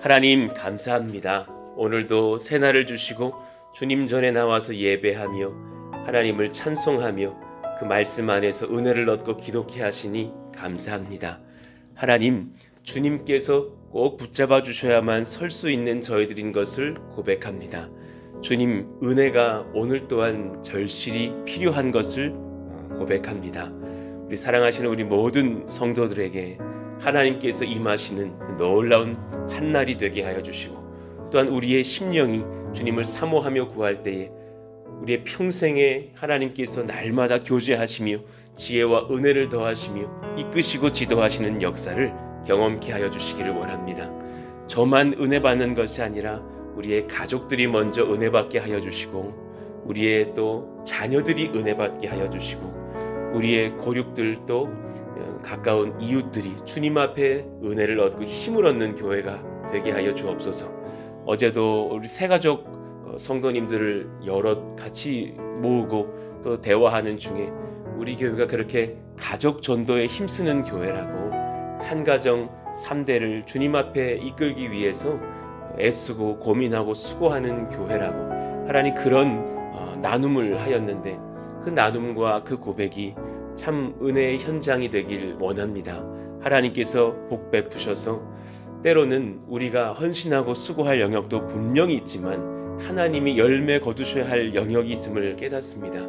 하나님 감사합니다. 오늘도 새날을 주시고 주님 전에 나와서 예배하며 하나님을 찬송하며 그 말씀 안에서 은혜를 얻고 기독해 하시니 감사합니다. 하나님, 주님께서 꼭 붙잡아 주셔야만 설 수 있는 저희들인 것을 고백합니다. 주님, 은혜가 오늘 또한 절실히 필요한 것을 고백합니다. 우리 사랑하시는 우리 모든 성도들에게 하나님께서 임하시는 놀라운 한날이 되게 하여 주시고, 또한 우리의 심령이 주님을 사모하며 구할 때에 우리의 평생에 하나님께서 날마다 교제하시며 지혜와 은혜를 더하시며 이끄시고 지도하시는 역사를 경험케 하여 주시기를 원합니다. 저만 은혜 받는 것이 아니라 우리의 가족들이 먼저 은혜 받게 하여 주시고, 우리의 또 자녀들이 은혜 받게 하여 주시고, 우리의 고륙들 또 가까운 이웃들이 주님 앞에 은혜를 얻고 힘을 얻는 교회가 되게 하여 주옵소서. 어제도 우리 새가족 성도님들을 여럿 같이 모으고 또 대화하는 중에 우리 교회가 그렇게 가족 전도에 힘쓰는 교회라고, 한 가정 3대를 주님 앞에 이끌기 위해서 애쓰고 고민하고 수고하는 교회라고 하나님 그런 나눔을 하였는데, 그 나눔과 그 고백이 참 은혜의 현장이 되길 원합니다. 하나님께서 복 베푸셔서 때로는 우리가 헌신하고 수고할 영역도 분명히 있지만 하나님이 열매 거두셔야 할 영역이 있음을 깨닫습니다.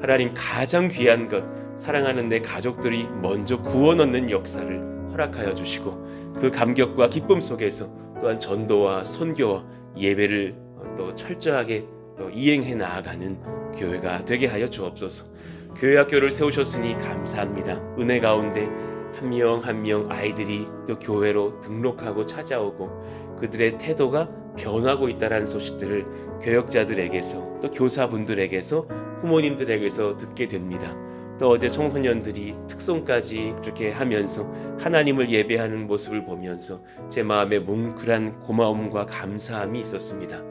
하나님, 가장 귀한 것, 사랑하는 내 가족들이 먼저 구원 얻는 역사를 허락하여 주시고, 그 감격과 기쁨 속에서 또한 전도와 선교와 예배를 또 철저하게 또 이행해 나아가는 교회가 되게 하여 주옵소서. 교회 학교를 세우셨으니 감사합니다. 은혜 가운데 한 명 한 명 아이들이 또 교회로 등록하고 찾아오고 그들의 태도가 변하고 있다는 소식들을 교역자들에게서 또 교사분들에게서 부모님들에게서 듣게 됩니다. 또 어제 청소년들이 특송까지 그렇게 하면서 하나님을 예배하는 모습을 보면서 제 마음에 뭉클한 고마움과 감사함이 있었습니다.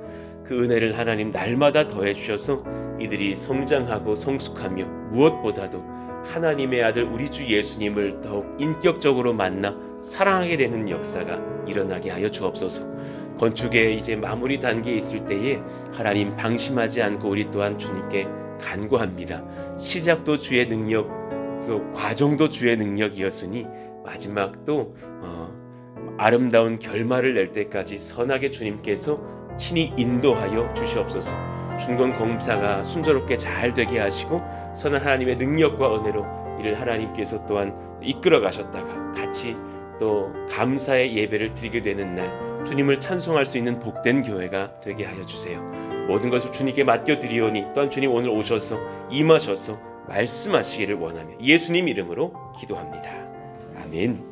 그 은혜를 하나님 날마다 더해 주셔서 이들이 성장하고 성숙하며 무엇보다도 하나님의 아들 우리 주 예수님을 더욱 인격적으로 만나 사랑하게 되는 역사가 일어나게 하여 주옵소서. 건축에 이제 마무리 단계에 있을 때에 하나님 방심하지 않고 우리 또한 주님께 간구합니다. 시작도 주의 능력, 또 과정도 주의 능력이었으니 마지막도 아름다운 결말을 낼 때까지 선하게 주님께서 친히 인도하여 주시옵소서. 준건공사가 순조롭게 잘 되게 하시고 선한 하나님의 능력과 은혜로 이를 하나님께서 또한 이끌어 가셨다가 같이 또 감사의 예배를 드리게 되는 날 주님을 찬송할 수 있는 복된 교회가 되게 하여 주세요. 모든 것을 주님께 맡겨드리오니 또한 주님 오늘 오셔서 임하셔서 말씀하시기를 원하며 예수님 이름으로 기도합니다. 아멘.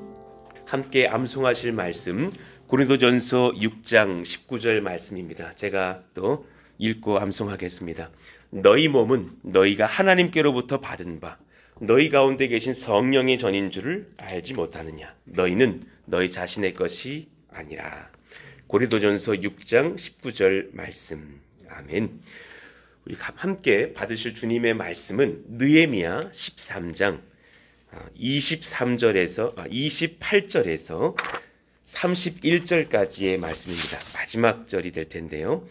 함께 암송하실 말씀 고린도전서 6장 19절 말씀입니다. 제가 또 읽고 암송하겠습니다. 너희 몸은 너희가 하나님께로부터 받은 바 너희 가운데 계신 성령의 전인 줄을 알지 못하느냐. 너희는 너희 자신의 것이 아니라. 고린도전서 6장 19절 말씀. 아멘. 우리 함께 받으실 주님의 말씀은 느헤미야 13장 28절에서 31절까지의 말씀입니다. 마지막 절이 될 텐데요.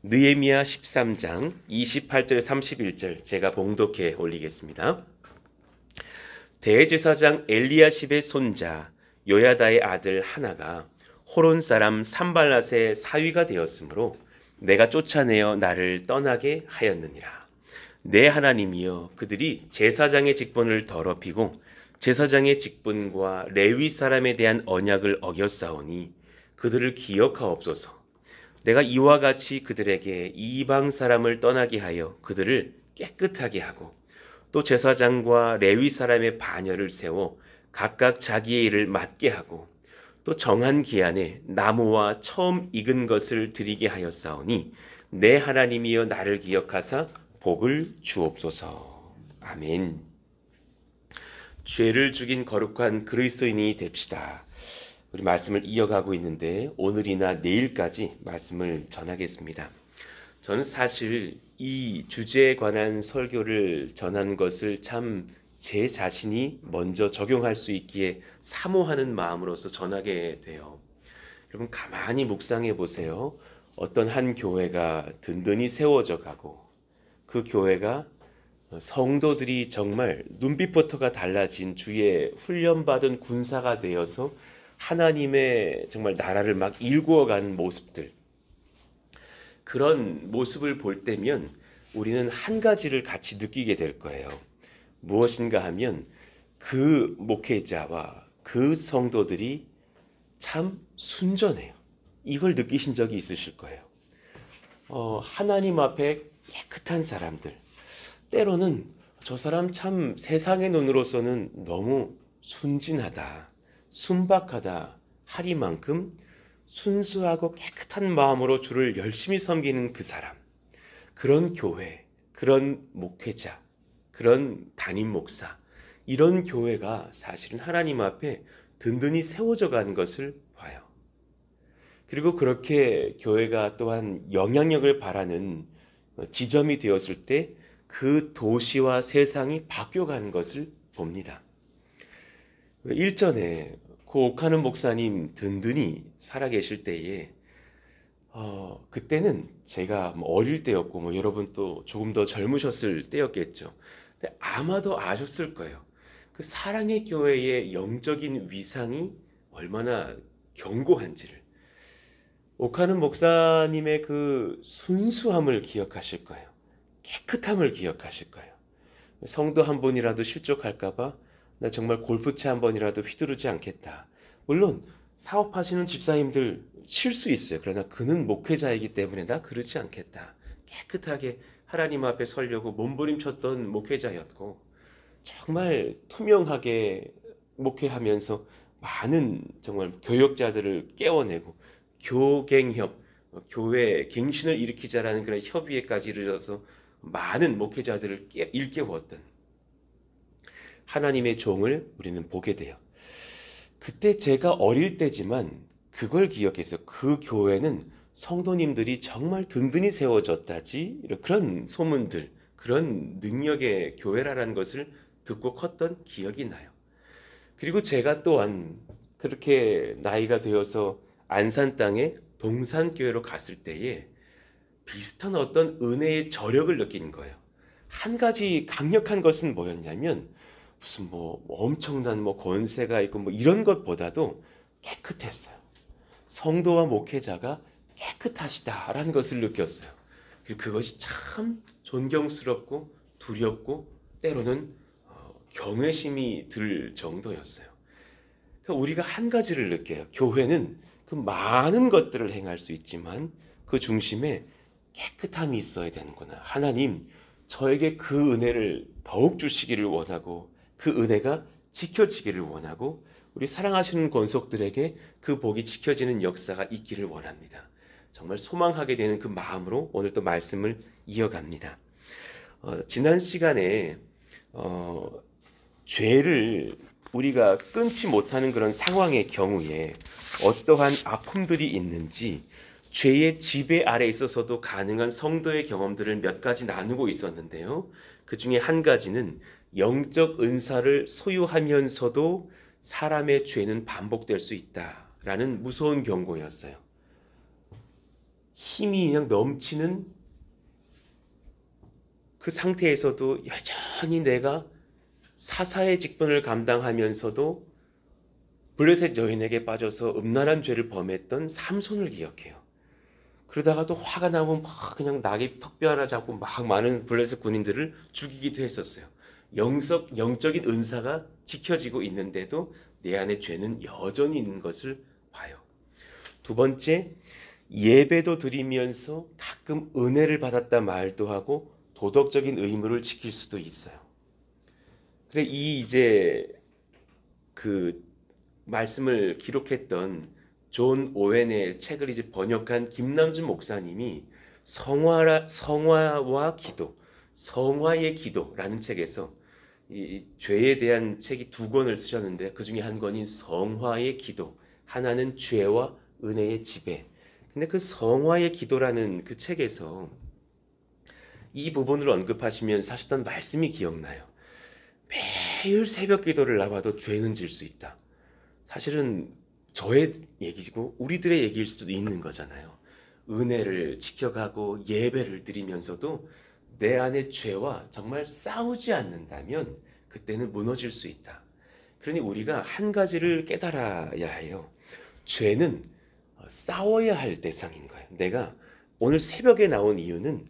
느헤미야 13장 28절 31절 제가 봉독해 올리겠습니다. 대제사장 엘리야십의 손자 요야다의 아들 하나가 호론 사람 산발랏의 사위가 되었으므로 내가 쫓아내어 나를 떠나게 하였느니라. 내 하나님이여, 그들이 제사장의 직분을 더럽히고 제사장의 직분과 레위 사람에 대한 언약을 어겼사오니 그들을 기억하옵소서. 내가 이와 같이 그들에게 이방 사람을 떠나게 하여 그들을 깨끗하게 하고 또 제사장과 레위 사람의 반열을 세워 각각 자기의 일을 맡게 하고 또 정한 기한에 나무와 처음 익은 것을 드리게 하였사오니 내 하나님이여 나를 기억하사 복을 주옵소서. 아멘. 죄를 죽인 거룩한 그리스도인이 됩시다. 우리 말씀을 이어가고 있는데 오늘이나 내일까지 말씀을 전하겠습니다. 저는 사실 이 주제에 관한 설교를 전하는 것을 참 제 자신이 먼저 적용할 수 있기에 사모하는 마음으로서 전하게 돼요. 여러분 가만히 묵상해 보세요. 어떤 한 교회가 든든히 세워져 가고 그 교회가 성도들이 정말 눈빛부터가 달라진 주의 훈련받은 군사가 되어서 하나님의 정말 나라를 막 일구어가는 모습들, 그런 모습을 볼 때면 우리는 한 가지를 같이 느끼게 될 거예요. 무엇인가 하면 그 목회자와 그 성도들이 참 순전해요. 이걸 느끼신 적이 있으실 거예요. 하나님 앞에 깨끗한 사람들, 때로는 저 사람 참 세상의 눈으로서는 너무 순진하다, 순박하다 하리만큼 순수하고 깨끗한 마음으로 주를 열심히 섬기는 그 사람, 그런 교회, 그런 목회자, 그런 담임 목사, 이런 교회가 사실은 하나님 앞에 든든히 세워져 가는 것을 봐요. 그리고 그렇게 교회가 또한 영향력을 발하는 지점이 되었을 때 그 도시와 세상이 바뀌어가는 것을 봅니다. 일전에 그 옥하는 목사님 든든히 살아계실 때에 그때는 제가 어릴 때였고 여러분 또 조금 더 젊으셨을 때였겠죠. 근데 아마도 아셨을 거예요. 그 사랑의 교회의 영적인 위상이 얼마나 견고한지를. 옥하는 목사님의 그 순수함을 기억하실 거예요. 깨끗함을 기억하실 거예요. 성도 한 분이라도 실족할까봐 나 정말 골프채 한 번이라도 휘두르지 않겠다. 물론 사업하시는 집사님들 칠 수 있어요. 그러나 그는 목회자이기 때문에 나 그러지 않겠다. 깨끗하게 하나님 앞에 서려고 몸부림쳤던 목회자였고 정말 투명하게 목회하면서 많은 정말 교역자들을 깨워내고 교갱협, 교회 갱신을 일으키자라는 그런 협의회까지 이르러서 많은 목회자들을 일깨웠던 하나님의 종을 우리는 보게 돼요. 그때 제가 어릴 때지만 그걸 기억해서 그 교회는 성도님들이 정말 든든히 세워졌다지, 그런 소문들, 그런 능력의 교회라는 것을 듣고 컸던 기억이 나요. 그리고 제가 또한 그렇게 나이가 되어서 안산 땅에 동산교회로 갔을 때에 비슷한 어떤 은혜의 저력을 느끼는 거예요. 한 가지 강력한 것은 뭐였냐면 무슨 엄청난 권세가 있고 이런 것보다도 깨끗했어요. 성도와 목회자가 깨끗하시다라는 것을 느꼈어요. 그리고 그것이 참 존경스럽고 두렵고 때로는 경외심이 들 정도였어요. 그러니까 우리가 한 가지를 느껴요. 교회는 그 많은 것들을 행할 수 있지만 그 중심에 깨끗함이 있어야 되는구나. 하나님, 저에게 그 은혜를 더욱 주시기를 원하고 그 은혜가 지켜지기를 원하고 우리 사랑하시는 권속들에게 그 복이 지켜지는 역사가 있기를 원합니다. 정말 소망하게 되는 그 마음으로 오늘 또 말씀을 이어갑니다. 지난 시간에 죄를 우리가 끊지 못하는 그런 상황의 경우에 어떠한 아픔들이 있는지 죄의 지배 아래 있어서도 가능한 성도의 경험들을 몇 가지 나누고 있었는데요. 그 중에 한 가지는 영적 은사를 소유하면서도 사람의 죄는 반복될 수 있다라는 무서운 경고였어요. 힘이 그냥 넘치는 그 상태에서도 여전히 내가 사사의 직분을 감당하면서도 블레셋 여인에게 빠져서 음란한 죄를 범했던 삼손을 기억해요. 그러다가 또 화가 나면 막 그냥 낙엽 턱뼈 하나 잡고 막 많은 블레셋 군인들을 죽이기도 했었어요. 영적인 은사가 지켜지고 있는데도 내 안에 죄는 여전히 있는 것을 봐요. 두 번째, 예배도 드리면서 가끔 은혜를 받았다 말도 하고 도덕적인 의무를 지킬 수도 있어요. 그래 이제 그 말씀을 기록했던 존 오웬의 책을 이제 번역한 김남준 목사님이 성화와 기도, 성화의 기도라는 책에서 이 죄에 대한 책이 2권을 쓰셨는데 그 중에 한 권인 성화의 기도, 하나는 죄와 은혜의 지배. 근데 그 성화의 기도라는 그 책에서 이 부분을 언급하시면서 하셨던 말씀이 기억나요. 매일 새벽 기도를 나와도 죄는 질 수 있다. 사실은 저의 얘기고 우리들의 얘기일 수도 있는 거잖아요. 은혜를 지켜가고 예배를 드리면서도 내 안의 죄와 정말 싸우지 않는다면 그때는 무너질 수 있다. 그러니 우리가 한 가지를 깨달아야 해요. 죄는 싸워야 할 대상인 거예요. 내가 오늘 새벽에 나온 이유는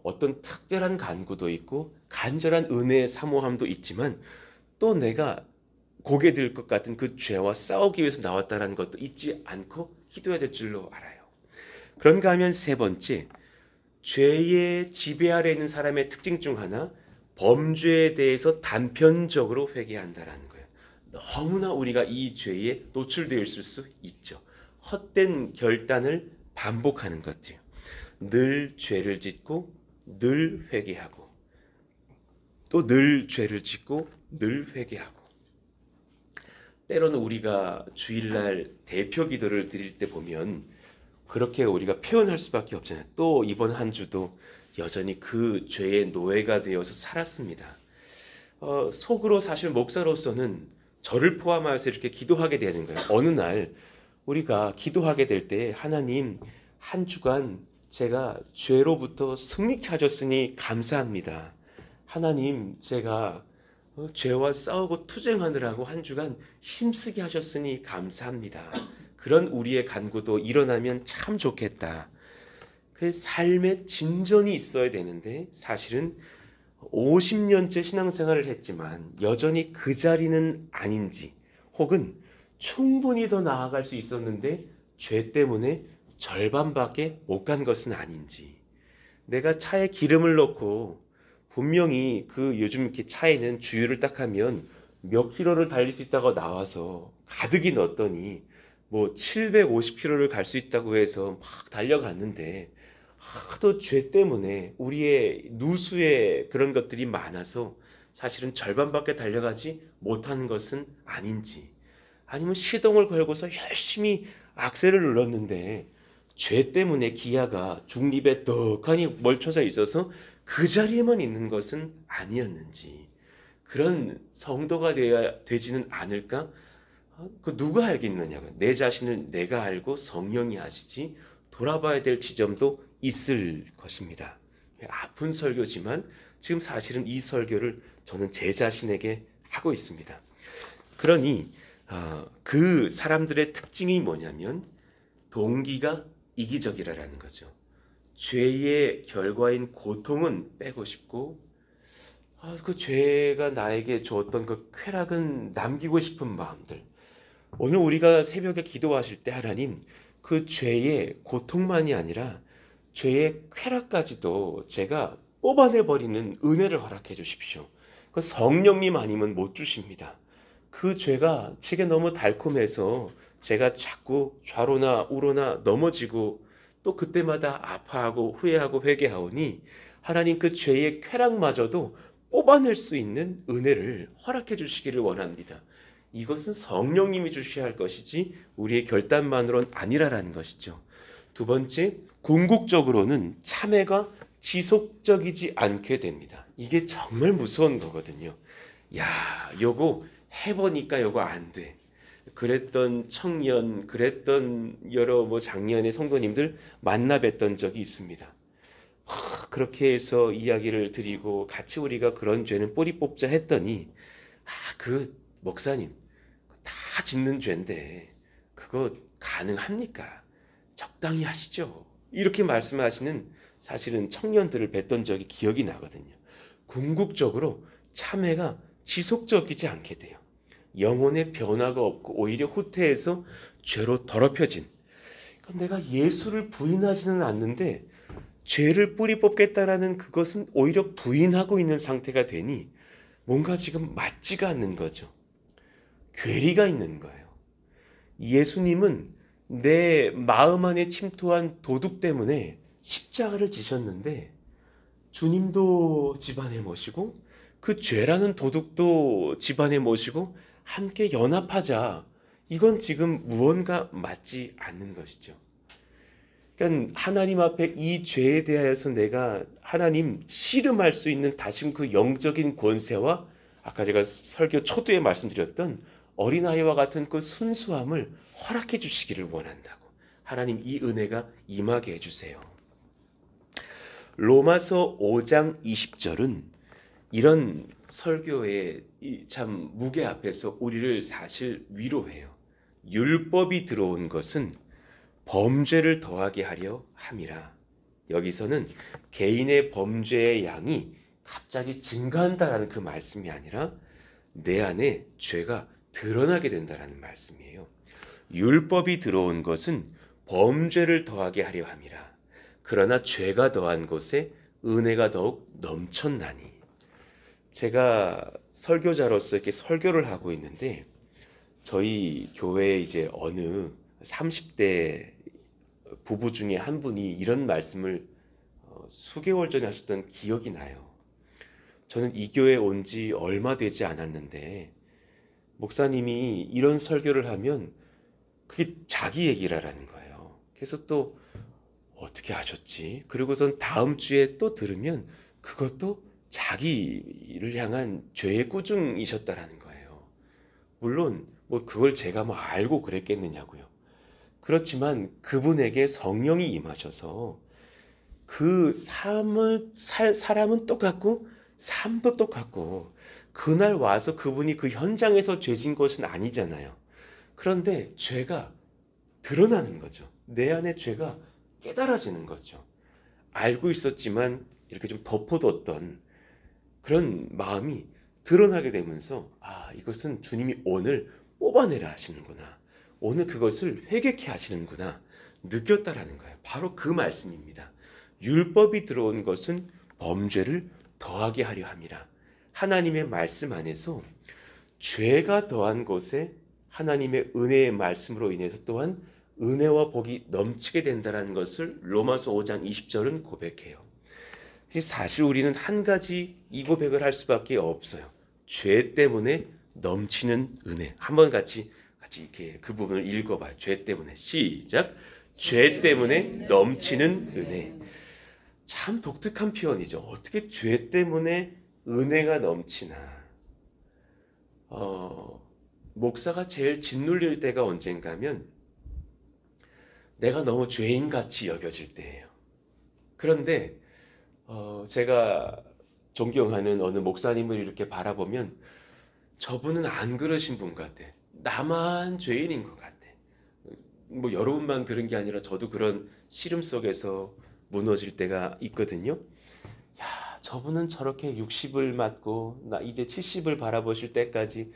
어떤 특별한 간구도 있고 간절한 은혜의 사모함도 있지만 또 내가 고개 들 것 같은 그 죄와 싸우기 위해서 나왔다는 것도 잊지 않고 기도해야 될 줄로 알아요. 그런가 하면 세 번째, 죄의 지배 아래 있는 사람의 특징 중 하나, 범죄에 대해서 단편적으로 회개한다라는 거예요. 너무나 우리가 이 죄에 노출되어 있을 수 있죠. 헛된 결단을 반복하는 것들. 늘 죄를 짓고 늘 회개하고 또 늘 죄를 짓고 늘 회개하고. 때로는 우리가 주일날 대표 기도를 드릴 때 보면 그렇게 우리가 표현할 수밖에 없잖아요. 또 이번 한 주도 여전히 그 죄의 노예가 되어서 살았습니다. 속으로 사실 목사로서는 저를 포함하여서 이렇게 기도하게 되는 거예요. 어느 날 우리가 기도하게 될 때 하나님, 한 주간 제가 죄로부터 승리케 하셨으니 감사합니다. 하나님, 제가 죄와 싸우고 투쟁하느라고 한 주간 힘쓰게 하셨으니 감사합니다. 그런 우리의 간구도 일어나면 참 좋겠다. 그 삶의 진전이 있어야 되는데 사실은 50년째 신앙생활을 했지만 여전히 그 자리는 아닌지, 혹은 충분히 더 나아갈 수 있었는데 죄 때문에 절반밖에 못 간 것은 아닌지, 내가 차에 기름을 넣고 분명히 그 요즘 이렇게 차에는 주유를 딱 하면 몇 킬로를 달릴 수 있다고 나와서 가득히 넣었더니 뭐 750킬로를 갈 수 있다고 해서 막 달려갔는데 하도 죄 때문에 우리의 누수의 그런 것들이 많아서 사실은 절반밖에 달려가지 못하는 것은 아닌지, 아니면 시동을 걸고서 열심히 악셀을 눌렀는데 죄 때문에 기아가 중립에 떡하니 멀쳐져 있어서 그 자리에만 있는 것은 아니었는지, 그런 성도가 되지는 않을까? 그 누가 알겠느냐고요. 내 자신을 내가 알고 성령이 아시지, 돌아봐야 될 지점도 있을 것입니다. 아픈 설교지만 지금 사실은 이 설교를 저는 제 자신에게 하고 있습니다. 그러니 그 사람들의 특징이 뭐냐면 동기가 이기적이라는 거죠. 죄의 결과인 고통은 빼고 싶고 그 죄가 나에게 주었던 그 쾌락은 남기고 싶은 마음들. 오늘 우리가 새벽에 기도하실 때 하나님, 그 죄의 고통만이 아니라 죄의 쾌락까지도 제가 뽑아내버리는 은혜를 허락해 주십시오. 그 성령님 아니면 못 주십니다. 그 죄가 제게 너무 달콤해서 제가 자꾸 좌로나 우로나 넘어지고 또 그때마다 아파하고 후회하고 회개하오니 하나님, 그 죄의 쾌락마저도 뽑아낼 수 있는 은혜를 허락해 주시기를 원합니다. 이것은 성령님이 주셔야 할 것이지 우리의 결단만으로는 아니라라는 것이죠. 두 번째, 궁극적으로는 참회가 지속적이지 않게 됩니다. 이게 정말 무서운 거거든요. 야, 요거 해보니까 요거 안 돼. 그랬던 청년, 그랬던 여러 작년의 성도님들 만나 뵀던 적이 있습니다. 그렇게 해서 이야기를 드리고 같이 우리가 그런 죄는 뿌리 뽑자 했더니 그 목사님, 다 짓는 죄인데 그거 가능합니까? 적당히 하시죠. 이렇게 말씀하시는 사실은 청년들을 뵀던 적이 기억이 나거든요. 궁극적으로 참회가 지속적이지 않게 돼요. 영혼의 변화가 없고 오히려 후퇴해서 죄로 더럽혀진, 내가 예수를 부인하지는 않는데 죄를 뿌리 뽑겠다라는 그것은 오히려 부인하고 있는 상태가 되니 뭔가 지금 맞지가 않는 거죠. 괴리가 있는 거예요. 예수님은 내 마음 안에 침투한 도둑 때문에 십자가를 지셨는데 주님도 집안에 모시고 그 죄라는 도둑도 집안에 모시고 함께 연합하자. 이건 지금 무언가 맞지 않는 것이죠. 그러니까 하나님 앞에 이 죄에 대하여서 내가 하나님 씨름할 수 있는 다시 그 영적인 권세와 아까 제가 설교 초두에 말씀드렸던 어린아이와 같은 그 순수함을 허락해 주시기를 원한다고. 하나님 이 은혜가 임하게 해주세요. 로마서 5장 20절은 이런 설교의 참 무게 앞에서 우리를 사실 위로해요. 율법이 들어온 것은 범죄를 더하게 하려 함이라. 여기서는 개인의 범죄의 양이 갑자기 증가한다라는 그 말씀이 아니라 내 안에 죄가 드러나게 된다라는 말씀이에요. 율법이 들어온 것은 범죄를 더하게 하려 함이라. 그러나 죄가 더한 곳에 은혜가 더욱 넘쳤나니. 제가 설교자로서 이렇게 설교를 하고 있는데 저희 교회에 이제 어느 30대 부부 중에 한 분이 이런 말씀을 수개월 전에 하셨던 기억이 나요. 저는 이 교회에 온 지 얼마 되지 않았는데 목사님이 이런 설교를 하면 그게 자기 얘기라는 거예요. 그래서 또 어떻게 하셨지? 그리고선 다음 주에 또 들으면 그것도 자기를 향한 죄의 꾸중이셨다라는 거예요. 물론 뭐 그걸 제가 뭐 알고 그랬겠느냐고요. 그렇지만 그분에게 성령이 임하셔서 그 사람은 똑같고 삶도 똑같고 그날 와서 그분이 그 현장에서 죄진 것은 아니잖아요. 그런데 죄가 드러나는 거죠. 내 안에 죄가 깨달아지는 거죠. 알고 있었지만 이렇게 좀 덮어뒀던 그런 마음이 드러나게 되면서 이것은 주님이 오늘 뽑아내라 하시는구나. 오늘 그것을 회개케 하시는구나. 느꼈다라는 거예요. 바로 그 말씀입니다. 율법이 들어온 것은 범죄를 더하게 하려 함이라. 하나님의 말씀 안에서 죄가 더한 곳에 하나님의 은혜의 말씀으로 인해서 또한 은혜와 복이 넘치게 된다는 것을 로마서 5장 20절은 고백해요. 사실 우리는 한 가지 이 고백을 할 수밖에 없어요. 죄 때문에 넘치는 은혜. 한번 같이 이렇게 그 부분을 읽어봐요. 죄 때문에. 시작. 죄 때문에 넘치는 은혜. 참 독특한 표현이죠. 어떻게 죄 때문에 은혜가 넘치나. 목사가 제일 짓눌릴 때가 언젠가면 내가 너무 죄인같이 여겨질 때예요. 그런데 제가 존경하는 어느 목사님을 이렇게 바라보면 저분은 안 그러신 분 같아. 나만 죄인인 것 같아. 뭐 여러분만 그런 게 아니라 저도 그런 시름 속에서 무너질 때가 있거든요. 야, 저분은 저렇게 60을 맞고 나 이제 70을 바라보실 때까지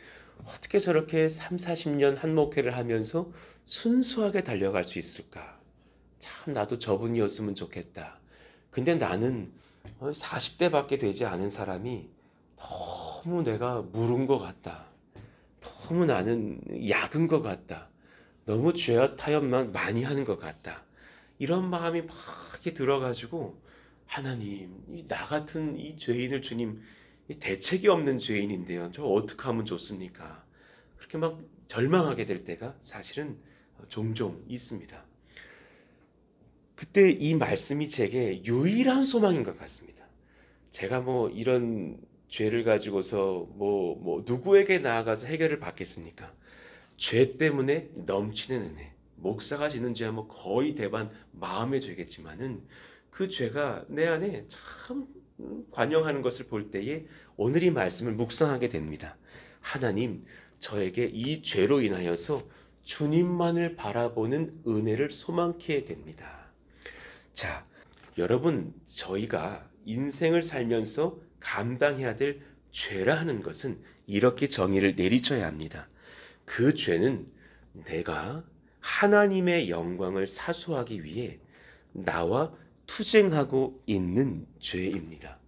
어떻게 저렇게 3, 40년 한 목회를 하면서 순수하게 달려갈 수 있을까? 참 나도 저분이었으면 좋겠다. 근데 나는 40대밖에 되지 않은 사람이 너무 내가 무른 것 같다. 너무 나는 약은 것 같다. 너무 죄와 타협만 많이 하는 것 같다. 이런 마음이 막 이렇게 들어가지고 하나님, 나 같은 이 죄인을 주님 대책이 없는 죄인인데요. 저 어떻게 하면 좋습니까? 그렇게 막 절망하게 될 때가 사실은 종종 있습니다. 그때 이 말씀이 제게 유일한 소망인 것 같습니다. 제가 뭐 이런 죄를 가지고서 뭐 누구에게 나아가서 해결을 받겠습니까? 죄 때문에 넘치는 은혜. 목사가 지는 죄야 뭐 거의 대반 마음의 죄겠지만은 그 죄가 내 안에 참 관영하는 것을 볼 때에 오늘 이 말씀을 묵상하게 됩니다. 하나님, 저에게 이 죄로 인하여서 주님만을 바라보는 은혜를 소망케 됩니다. 자, 여러분, 저희가 인생을 살면서 감당해야 될 죄라 하는 것은 이렇게 정의를 내리쳐야 합니다. 그 죄는 내가 하나님의 영광을 사수하기 위해 나와 투쟁하고 있는 죄입니다.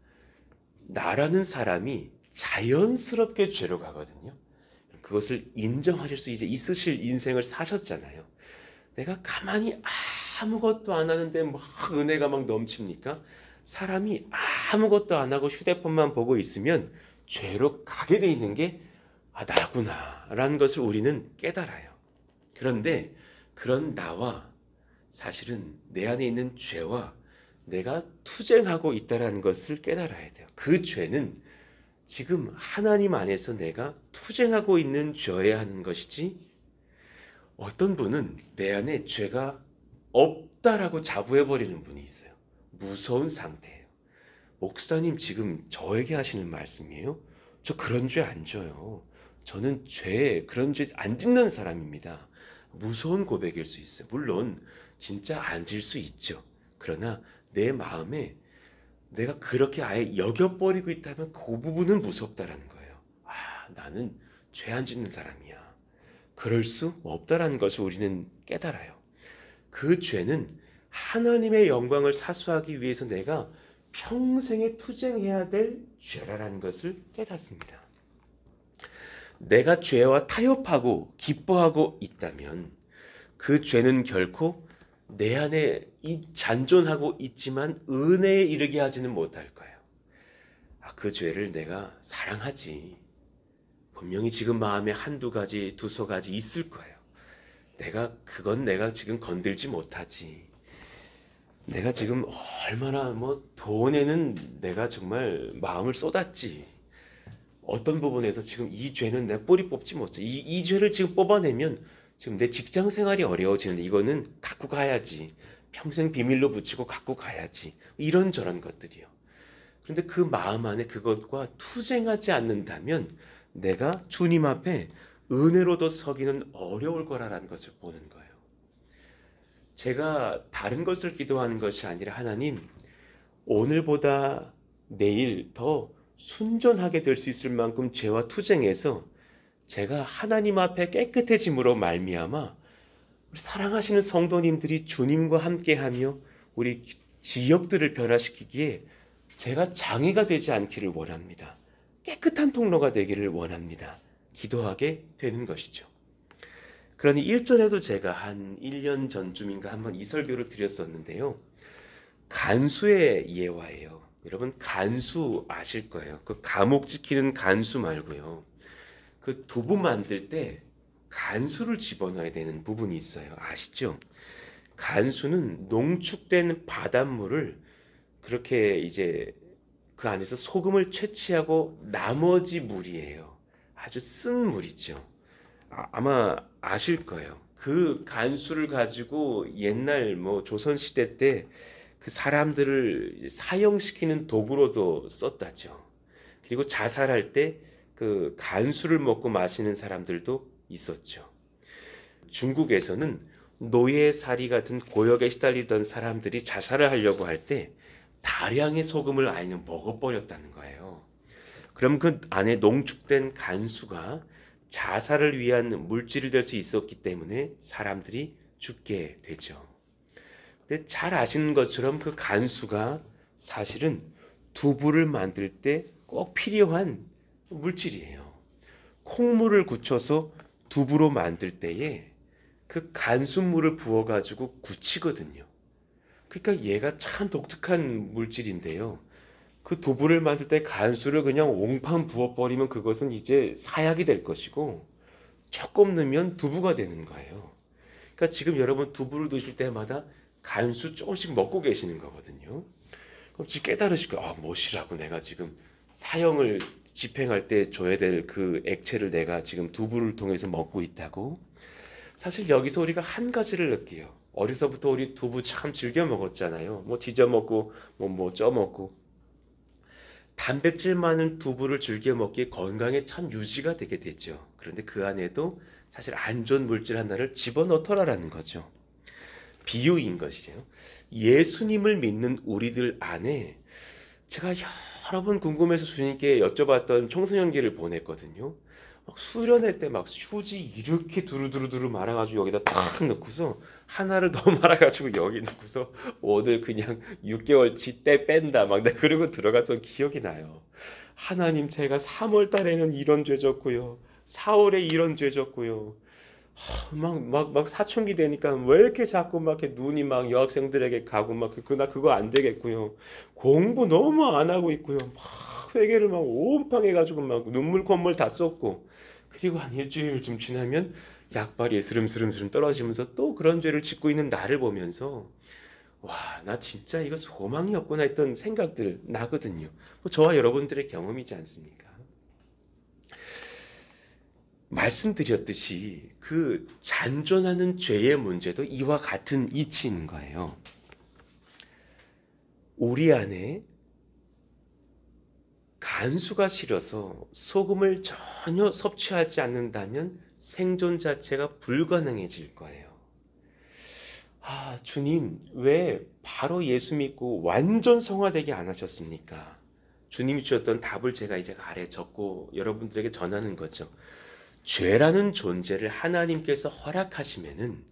나라는 사람이 자연스럽게 죄로 가거든요. 그것을 인정하실 수 이제 있으실 인생을 사셨잖아요. 내가 가만히 아무것도 안 하는데 막 은혜가 막 넘칩니까? 사람이 아무것도 안 하고 휴대폰만 보고 있으면 죄로 가게 돼 있는 게 나구나 라는 것을 우리는 깨달아요. 그런데 그런 나와 사실은 내 안에 있는 죄와 내가 투쟁하고 있다는 것을 깨달아야 돼요. 그 죄는 지금 하나님 안에서 내가 투쟁하고 있는 죄여야 하는 것이지, 어떤 분은 내 안에 죄가 없다라고 자부해버리는 분이 있어요. 무서운 상태예요. 목사님 지금 저에게 하시는 말씀이에요? 저 그런 죄 안 져요. 저는 그런 죄 안 짓는 사람입니다. 무서운 고백일 수 있어요. 물론 진짜 안 질 수 있죠. 그러나 내 마음에 내가 그렇게 아예 여겨버리고 있다면 그 부분은 무섭다라는 거예요. 나는 죄 안 짓는 사람이야. 그럴 수 없다라는 것을 우리는 깨달아요. 그 죄는 하나님의 영광을 사수하기 위해서 내가 평생에 투쟁해야 될 죄라는 것을 깨닫습니다. 내가 죄와 타협하고 기뻐하고 있다면 그 죄는 결코 내 안에 잔존하고 있지만 은혜에 이르게 하지는 못할 거예요. 그 죄를 내가 사랑하지. 분명히 지금 마음에 한두 가지, 두서 가지 있을 거예요. 그건 내가 지금 건들지 못하지. 내가 지금 얼마나 돈에는 내가 정말 마음을 쏟았지. 어떤 부분에서 지금 이 죄는 내 뿌리 뽑지 못해. 이 죄를 지금 뽑아내면 지금 내 직장 생활이 어려워지는데 이거는 갖고 가야지. 평생 비밀로 붙이고 갖고 가야지. 이런저런 것들이요. 그런데 그 마음 안에 그것과 투쟁하지 않는다면 내가 주님 앞에 은혜로도 서기는 어려울 거라는 것을 보는 거예요. 제가 다른 것을 기도하는 것이 아니라 하나님, 오늘보다 내일 더 순전하게 될 수 있을 만큼 죄와 투쟁해서 제가 하나님 앞에 깨끗해짐으로 말미암아 우리 사랑하시는 성도님들이 주님과 함께하며 우리 지역들을 변화시키기에 제가 장애가 되지 않기를 원합니다. 깨끗한 통로가 되기를 원합니다. 기도하게 되는 것이죠. 그러니 일전에도 제가 한 1년 전쯤인가 한번 이 설교를 드렸었는데요. 간수의 예화예요. 여러분 간수 아실 거예요. 그 감옥 지키는 간수 말고요. 그 두부 만들 때 간수를 집어넣어야 되는 부분이 있어요. 아시죠? 간수는 농축된 바닷물을 그렇게 이제 그 안에서 소금을 채취하고 나머지 물이에요. 아주 쓴 물이죠. 아마 아실 거예요. 그 간수를 가지고 옛날 조선시대 때 그 사람들을 사형시키는 도구로도 썼다죠. 그리고 자살할 때 그 간수를 먹고 마시는 사람들도 있었죠. 중국에서는 노예살이 같은 고역에 시달리던 사람들이 자살을 하려고 할 때 다량의 소금을 아예 먹어버렸다는 거예요. 그럼 그 안에 농축된 간수가 자살을 위한 물질이 될 수 있었기 때문에 사람들이 죽게 되죠. 근데 잘 아시는 것처럼 그 간수가 사실은 두부를 만들 때 꼭 필요한 물질이에요. 콩물을 굳혀서 두부로 만들 때에 그 간수물을 부어가지고 굳히거든요. 그러니까 얘가 참 독특한 물질인데요. 그 두부를 만들 때 간수를 그냥 옹팡 부어버리면 그것은 이제 사약이 될 것이고 조금 넣으면 두부가 되는 거예요. 그러니까 지금 여러분 두부를 드실 때마다 간수 조금씩 먹고 계시는 거거든요. 그럼 지금 깨달으실 거예요. 뭐시라고 내가 지금 사형을 집행할 때 줘야 될 그 액체를 내가 지금 두부를 통해서 먹고 있다고? 사실 여기서 우리가 한 가지를 느껴요. 어려서부터 우리 두부 참 즐겨 먹었잖아요. 지져 먹고 쪄 먹고. 단백질 많은 두부를 즐겨 먹기에 건강에 참 유지가 되게 되죠. 그런데 그 안에도 사실 안 좋은 물질 하나를 집어넣더라라는 거죠. 비유인 것이에요. 예수님을 믿는 우리들 안에 제가 여러 번 궁금해서 주님께 여쭤봤던 청소년기를 보냈거든요. 수련회 때 휴지 이렇게 두루두루 말아가지고 여기다 딱 넣고서 하나를 더 말아가지고 여기 넣고서 오늘 그냥 6개월치 때 뺀다 그러고 들어갔던 기억이 나요. 하나님, 제가 3월 달에는 이런 죄 졌고요, 4월에 이런 죄 졌고요, 막 사춘기 되니까 왜 이렇게 자꾸 이렇게 눈이 여학생들에게 가고 나 그거 안 되겠고요, 공부 너무 안 하고 있고요, 회개를 온팡 해가지고 눈물 콧물 다 쏟고, 그리고 한 일주일쯤 지나면 약발이 스름스름 떨어지면서 또 그런 죄를 짓고 있는 나를 보면서 나 진짜 이거 소망이 없구나 했던 생각들 나거든요. 저와 여러분들의 경험이지 않습니까? 말씀드렸듯이 그 잔존하는 죄의 문제도 이와 같은 이치인 거예요. 우리 안에 간수가 싫어서 소금을 전혀 섭취하지 않는다면 생존 자체가 불가능해질 거예요. 주님, 왜 바로 예수 믿고 완전 성화되게 안 하셨습니까? 주님이 주셨던 답을 제가 이제 아래 적고 여러분들에게 전하는 거죠. 죄라는 존재를 하나님께서 허락하시면은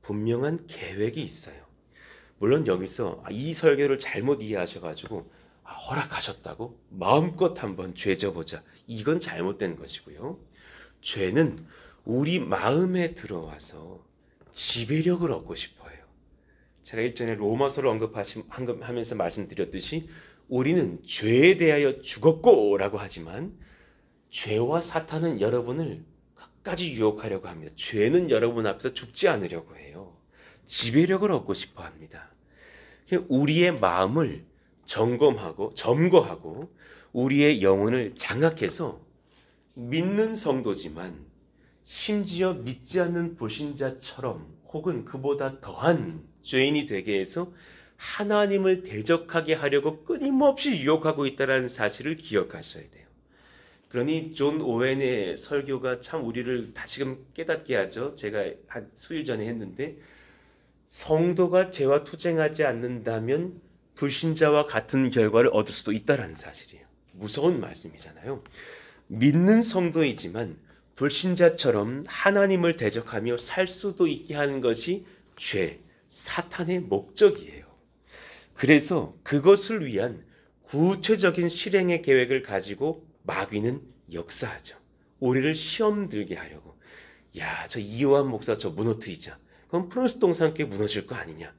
분명한 계획이 있어요. 물론 여기서 이 설교를 잘못 이해하셔가지고 허락하셨다고 마음껏 한번 죄 져보자, 이건 잘못된 것이고요. 죄는 우리 마음에 들어와서 지배력을 얻고 싶어요. 제가 일전에 로마서를 언급하면서 말씀드렸듯이 우리는 죄에 대하여 죽었고 라고 하지만 죄와 사탄은 여러분을 끝까지 유혹하려고 합니다. 죄는 여러분 앞에서 죽지 않으려고 해요. 지배력을 얻고 싶어 합니다. 우리의 마음을 점거하고 우리의 영혼을 장악해서 믿는 성도지만 심지어 믿지 않는 불신자처럼 혹은 그보다 더한 죄인이 되게 해서 하나님을 대적하게 하려고 끊임없이 유혹하고 있다는 사실을 기억하셔야 돼요. 그러니 존 오웬의 설교가 참 우리를 다시금 깨닫게 하죠. 제가 한 수일 전에 했는데, 성도가 죄와 투쟁하지 않는다면 불신자와 같은 결과를 얻을 수도 있다는 사실이에요. 무서운 말씀이잖아요. 믿는 성도이지만 불신자처럼 하나님을 대적하며 살 수도 있게 하는 것이 죄, 사탄의 목적이에요. 그래서 그것을 위한 구체적인 실행의 계획을 가지고 마귀는 역사하죠. 우리를 시험 들게 하려고. 저 이요한 목사 저 무너뜨리자. 그럼 프랑스 동산교회 무너질 거 아니냐.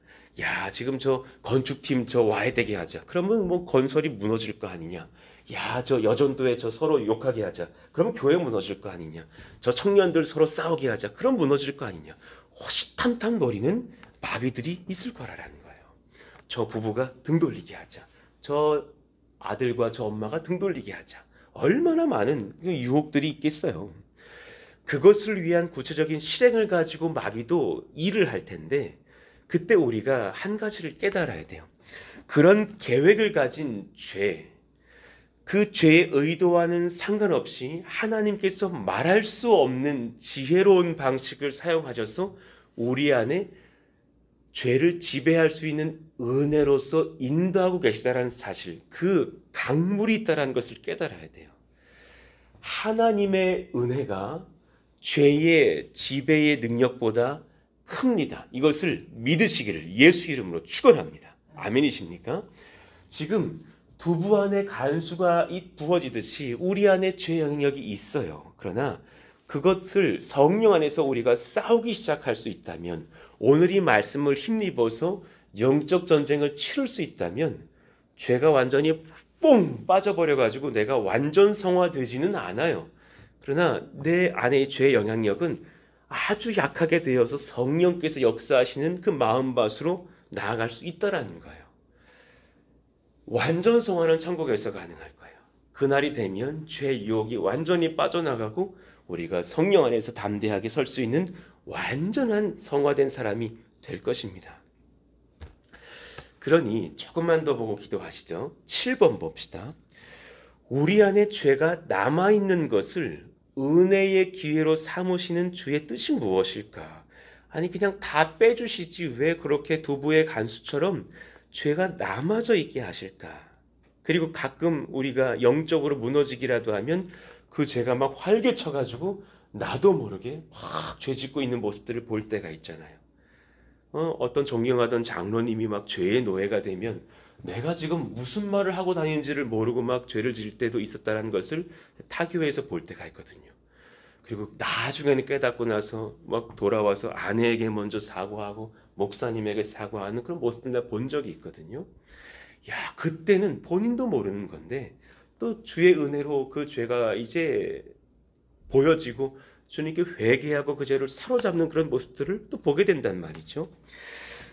지금 저 건축팀 저 와야 되게 하자. 그러면 뭐 건설이 무너질 거 아니냐. 저 여전도에 저 서로 욕하게 하자. 그러면 교회 무너질 거 아니냐. 저 청년들 서로 싸우게 하자. 그럼 무너질 거 아니냐. 호시탐탐 노리는 마귀들이 있을 거라는 거예요. 저 부부가 등 돌리게 하자. 저 아들과 저 엄마가 등 돌리게 하자. 얼마나 많은 유혹들이 있겠어요. 그것을 위한 구체적인 실행을 가지고 마귀도 일을 할 텐데, 그때 우리가 한 가지를 깨달아야 돼요. 그런 계획을 가진 죄, 그 죄의 의도와는 상관없이 하나님께서 말할 수 없는 지혜로운 방식을 사용하셔서 우리 안에 죄를 지배할 수 있는 은혜로서 인도하고 계시다는 사실, 그 강물이 있다는 것을 깨달아야 돼요. 하나님의 은혜가 죄의 지배의 능력보다 큽니다. 이것을 믿으시기를 예수 이름으로 축원합니다. 아멘이십니까? 지금 두부 안에 간수가 부어지듯이 우리 안에 죄 영역이 있어요. 그러나 그것을 성령 안에서 우리가 싸우기 시작할 수 있다면, 오늘 이 말씀을 힘입어서 영적 전쟁을 치를 수 있다면, 죄가 완전히 뽕 빠져버려가지고 내가 완전 성화되지는 않아요. 그러나 내 안의 죄의 영향력은 아주 약하게 되어서 성령께서 역사하시는 그 마음밭으로 나아갈 수 있다라는 거예요. 완전 성화는 천국에서 가능할 거예요. 그날이 되면 죄 유혹이 완전히 빠져나가고 우리가 성령 안에서 담대하게 설 수 있는 완전한 성화된 사람이 될 것입니다. 그러니 조금만 더 보고 기도하시죠. 7번 봅시다. 우리 안에 죄가 남아있는 것을 은혜의 기회로 삼으시는 주의 뜻이 무엇일까? 아니 그냥 다 빼주시지 왜 그렇게 두부의 간수처럼 죄가 남아져 있게 하실까? 그리고 가끔 우리가 영적으로 무너지기라도 하면 그 죄가 막 활개쳐가지고 나도 모르게 막 죄 짓고 있는 모습들을 볼 때가 있잖아요. 어떤 존경하던 장로님이 막 죄의 노예가 되면 내가 지금 무슨 말을 하고 다니는지를 모르고 막 죄를 지을 때도 있었다는 것을 타교에서 볼 때가 있거든요. 그리고 나중에는 깨닫고 나서 막 돌아와서 아내에게 먼저 사과하고 목사님에게 사과하는 그런 모습을 내가 본 적이 있거든요. 그때는 본인도 모르는 건데 또 주의 은혜로 그 죄가 이제 보여지고 주님께 회개하고 그 죄를 사로잡는 그런 모습들을 또 보게 된단 말이죠.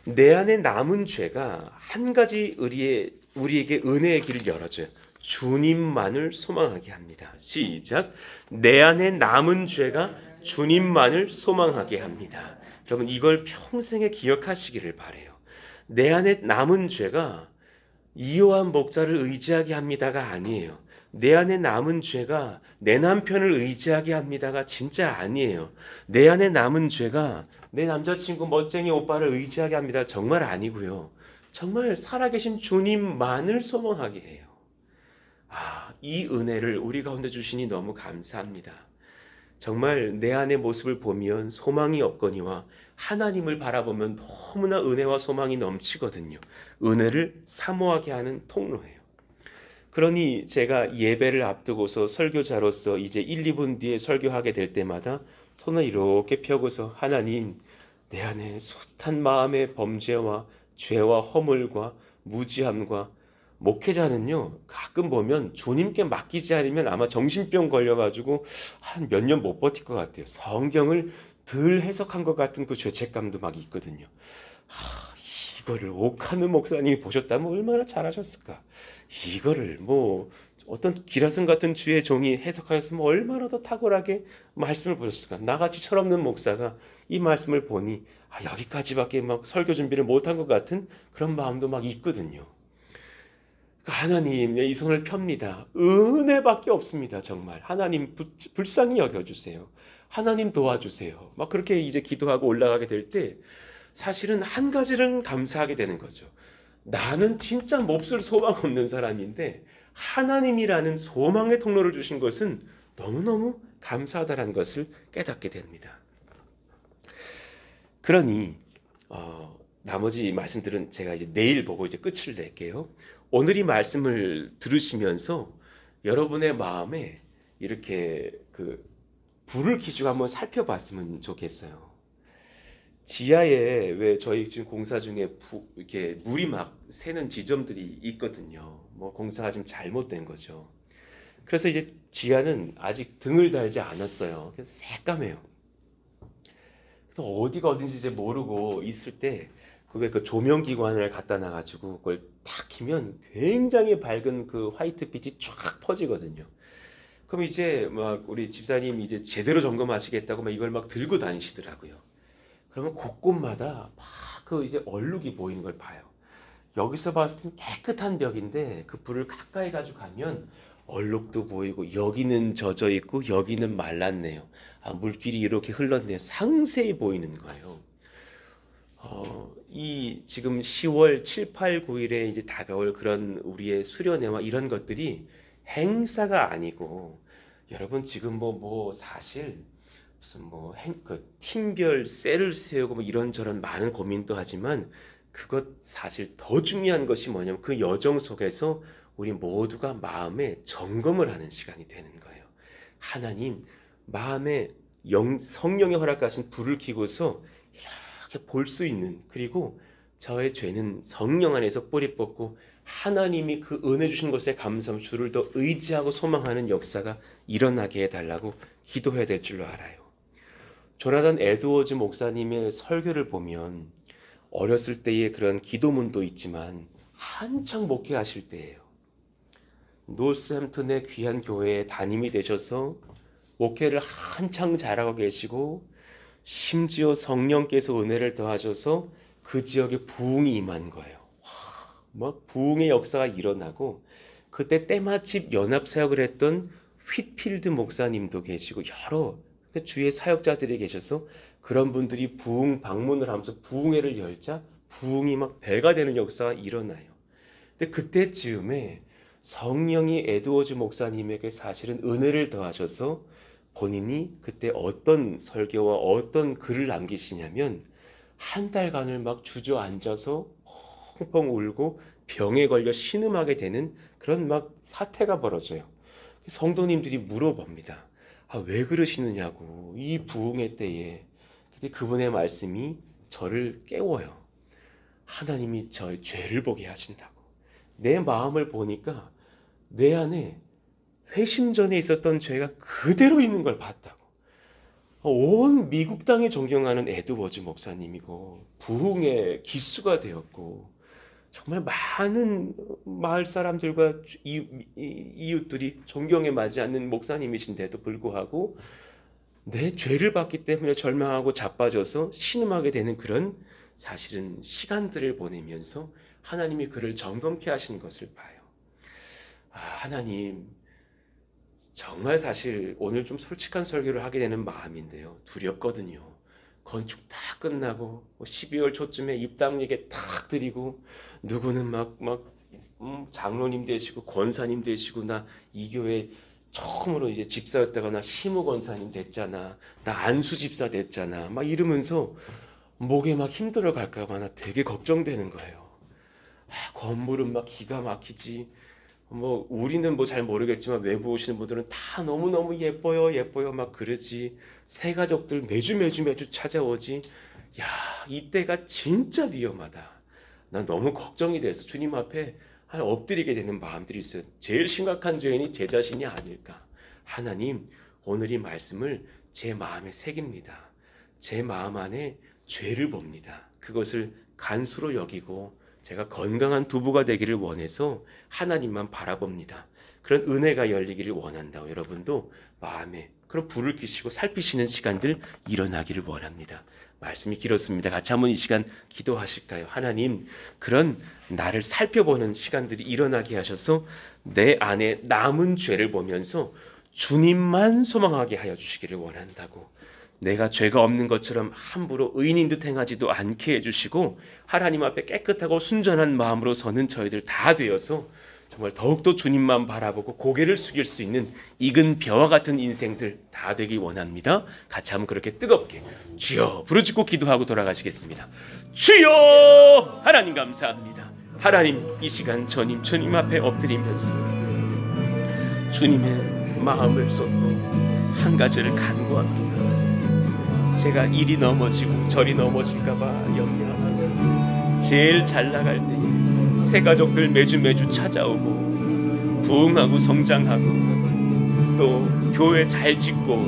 내 안에 남은 죄가 한 가지 우리에게 은혜의 길을 열어줘요. 주님만을 소망하게 합니다. 시작. 내 안에 남은 죄가 주님만을 소망하게 합니다. 여러분 이걸 평생에 기억하시기를 바라요. 내 안에 남은 죄가 이요한 목자를 의지하게 합니다가 아니에요. 내 안에 남은 죄가 내 남편을 의지하게 합니다가 진짜 아니에요. 내 안에 남은 죄가 내 남자친구 멋쟁이 오빠를 의지하게 합니다. 정말 아니고요. 정말 살아계신 주님만을 소망하게 해요. 이 은혜를 우리 가운데 주시니 너무 감사합니다. 정말 내 안의 모습을 보면 소망이 없거니와 하나님을 바라보면 너무나 은혜와 소망이 넘치거든요. 은혜를 사모하게 하는 통로예요. 그러니 제가 예배를 앞두고서 설교자로서 이제 1, 2분 뒤에 설교하게 될 때마다 손을 이렇게 펴고서 하나님, 내 안에 숱한 마음의 범죄와 죄와 허물과 무지함과 목회자는요 가끔 보면 주님께 맡기지 않으면 아마 정신병 걸려가지고 한 몇 년 못 버틸 것 같아요. 성경을 덜 해석한 것 같은 그 죄책감도 막 있거든요. 이거를 옥하는 목사님이 보셨다면 얼마나 잘하셨을까. 이거를 뭐 어떤 기라성 같은 주의 종이 해석하였으면 얼마나 더 탁월하게 말씀을 보셨을까. 나같이 철없는 목사가 이 말씀을 보니 여기까지밖에 막 설교 준비를 못한 것 같은 그런 마음도 막 있거든요. 하나님, 이 손을 펴니다. 은혜밖에 없습니다. 정말 하나님 불쌍히 여겨주세요. 하나님 도와주세요. 막 그렇게 이제 기도하고 올라가게 될 때 사실은 한 가지는 감사하게 되는 거죠. 나는 진짜 몹쓸 소망 없는 사람인데 하나님이라는 소망의 통로를 주신 것은 너무너무 감사하다는 것을 깨닫게 됩니다. 그러니 나머지 말씀들은 제가 이제 내일 보고 이제 끝을 낼게요. 오늘 이 말씀을 들으시면서 여러분의 마음에 이렇게 그 불을 켜주고 한번 살펴봤으면 좋겠어요. 지하에 왜 저희 지금 공사 중에 이렇게 물이 막 새는 지점들이 있거든요. 뭐 공사가 지금 잘못된 거죠. 그래서 이제 지하는 아직 등을 달지 않았어요. 그래서 새까매요. 그래서 어디가 어딘지 이제 모르고 있을 때 그 조명기관을 갖다 놔가지고 그걸 탁 키면 굉장히 밝은 그 화이트빛이 쫙 퍼지거든요. 그럼 이제 막 우리 집사님 이제 제대로 점검하시겠다고 막 이걸 막 들고 다니시더라고요. 그러면 곳곳마다 막 그 이제 얼룩이 보이는 걸 봐요. 여기서 봤을 땐 깨끗한 벽인데 그 불을 가까이 가지고 가면 얼룩도 보이고 여기는 젖어 있고 여기는 말랐네요. 물길이 이렇게 흘렀네요. 상세히 보이는 거예요. 이 지금 10월 7, 8, 9일에 이제 다가올 그런 우리의 수련회와 이런 것들이 행사가 아니고 여러분 지금 뭐 사실 무슨 그 팀별 셀을 세우고 뭐 이런저런 많은 고민도 하지만 그것 사실 더 중요한 것이 뭐냐면 그 여정 속에서 우리 모두가 마음의 점검을 하는 시간이 되는 거예요. 하나님 마음에 성령이 허락하신 불을 켜고서 이렇게 볼 수 있는, 그리고 저의 죄는 성령 안에서 뿌리 뽑고 하나님이 그 은혜 주신 것에 감사하며 주를 더 의지하고 소망하는 역사가 일어나게 해달라고 기도해야 될 줄로 알아요. 조나단 에드워즈 목사님의 설교를 보면 어렸을 때의 그런 기도문도 있지만 한창 목회하실 때예요. 노스햄튼의 귀한 교회에 담임이 되셔서 목회를 한창 잘하고 계시고 심지어 성령께서 은혜를 더하셔서 그 지역에 부흥이 임한 거예요. 막 부흥의 역사가 일어나고 그때 때마침 연합사역을 했던 휘필드 목사님도 계시고 여러 주의 사역자들이 계셔서 그런 분들이 부흥 방문을 하면서 부흥회를 열자 부흥이 막 배가 되는 역사가 일어나요. 근데 그때쯤에 성령이 에드워즈 목사님에게 사실은 은혜를 더하셔서 본인이 그때 어떤 설교와 어떤 글을 남기시냐면 한 달간을 막 주저앉아서 펑펑 울고 병에 걸려 신음하게 되는 그런 막 사태가 벌어져요. 성도님들이 물어봅니다. 왜 그러시느냐고, 이 부흥회 때에. 근데 그분의 말씀이 저를 깨워요. 하나님이 저의 죄를 보게 하신다고. 내 마음을 보니까 내 안에 회심 전에 있었던 죄가 그대로 있는 걸 봤다고. 온 미국 땅에 존경하는 에드워즈 목사님이고 부흥의 기수가 되었고 정말 많은 마을 사람들과 이웃들이 존경에 맞지 않는 목사님이신데도 불구하고 내 죄를 봤기 때문에 절망하고 자빠져서 신음하게 되는 그런 사실은 시간들을 보내면서 하나님이 그를 점검케 하시는 것을 봐요. 하나님, 정말 사실 오늘 좀 솔직한 설교를 하게 되는 마음인데요. 두렵거든요. 건축 다 끝나고 12월 초쯤에 입당 예배 탁 드리고 누구는 막 장로님 되시고 권사님 되시고 나 이 교회 처음으로 이제 집사였다가 나 시무 권사님 됐잖아. 나 안수 집사 됐잖아. 막 이러면서 목에 막 힘들어 갈까 봐 나 되게 걱정되는 거예요. 건물은 막 기가 막히지. 뭐 우리는 뭐 잘 모르겠지만 외부 오시는 분들은 다 너무너무 예뻐요 막 그러지. 새 가족들 매주 찾아오지. 야, 이때가 진짜 위험하다. 난 너무 걱정이 돼서 주님 앞에 엎드리게 되는 마음들이 있어요. 제일 심각한 죄인이 제 자신이 아닐까. 하나님, 오늘 이 말씀을 제 마음에 새깁니다. 제 마음 안에 죄를 봅니다. 그것을 간수로 여기고 제가 건강한 두부가 되기를 원해서 하나님만 바라봅니다. 그런 은혜가 열리기를 원한다고 여러분도 마음에 그런 불을 켜시고 살피시는 시간들 일어나기를 원합니다. 말씀이 길었습니다. 같이 한번 이 시간 기도하실까요? 하나님, 그런 나를 살펴보는 시간들이 일어나게 하셔서 내 안에 남은 죄를 보면서 주님만 소망하게 하여 주시기를 원한다고. 내가 죄가 없는 것처럼 함부로 의인인 듯 행하지도 않게 해주시고 하나님 앞에 깨끗하고 순전한 마음으로 서는 저희들 다 되어서 정말 더욱더 주님만 바라보고 고개를 숙일 수 있는 익은 벼와 같은 인생들 다 되기 원합니다. 같이 한번 그렇게 뜨겁게 주여 부르짖고 기도하고 돌아가시겠습니다. 주여! 하나님 감사합니다. 하나님, 이 시간 주님 앞에 엎드리면서 주님의 마음을 쏟고 한 가지를 간구합니다. 제가 이리 넘어지고 저리 넘어질까 봐 염려합니다. 제일 잘 나갈 때에 새 가족들 매주 찾아오고 부흥하고 성장하고 또 교회 잘 짓고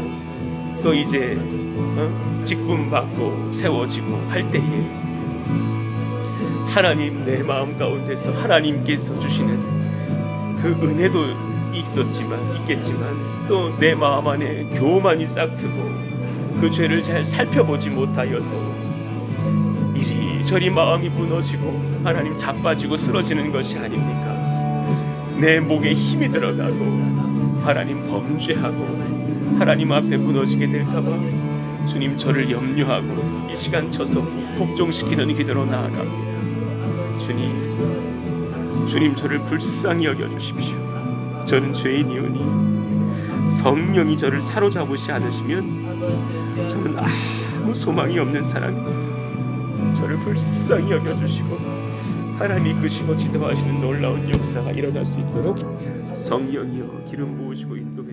또 이제 직분 받고 세워지고 할 때에 하나님, 내 마음 가운데서 하나님께서 주시는 그 은혜도 있겠지만 또 내 마음 안에 교만이 싹트고 그 죄를 잘 살펴보지 못하여서 이리저리 마음이 무너지고 하나님 자빠지고 쓰러지는 것이 아닙니까? 내 목에 힘이 들어가고 하나님 범죄하고 하나님 앞에 무너지게 될까봐 주님, 저를 염려하고 이 시간 쳐서 복종시키는 기도로 나아갑니다. 주님 저를 불쌍히 여겨주십시오. 저는 죄인이오니 성령이 저를 사로잡으시 않으시면 저는 아무 소망이 없는 사람입니다. 저를 불쌍히 여겨주시고 하나님이 이끄시고 지도하시는 놀라운 역사가 일어날 수 있도록 성령이여 기름 부으시고 인도해